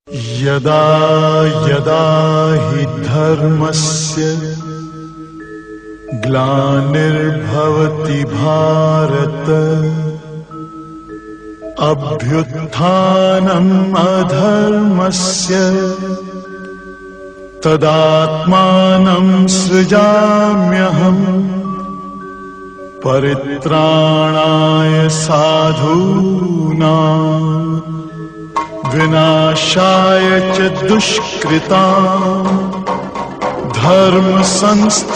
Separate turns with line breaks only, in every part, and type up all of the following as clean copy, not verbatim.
यदा यदा हि धर्मस्य ग्लानिर्भवति भारत अभ्युत्थानम् अधर्मस्य तदात्मानं सृजाम्यहम् परित्राणाय साधूनां विनाशाय च दुष्कृतां धर्म संस्थापनार्थाय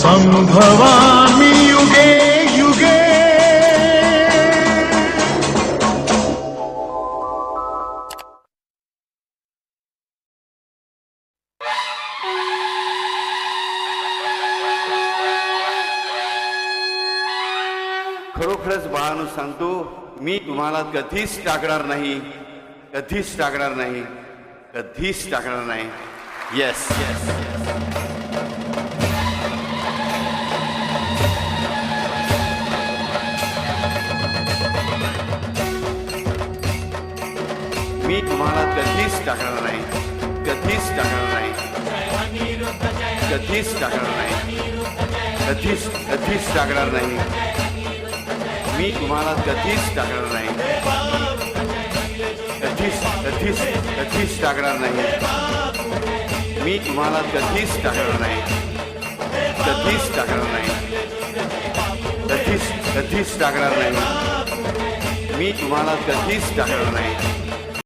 संभवामि युगे युगे।
खरोखरच बाळांनो सांगतो, मी तुम्हाला कधीच टाकणार नाही, कधीच टाकणार नाही, कधीच टाकणार नाही. येस येस मी तुम्हाला कधीच टाकणार नाही, कधीच टाकणार नाही, कधीच टाकणार नाही, कधीच कधीच टाकणार नाही. मी तुम्हाला कधीच टाकणार नाही, कधीच कधीच कधीच टाकणार नाही. मी तुम्हाला कधीच टाकणार नाही, कधीच टाकणार नाही, कधीच कधीच टाकणार नाही. मी तुम्हाला कधीच टाकणार नाही.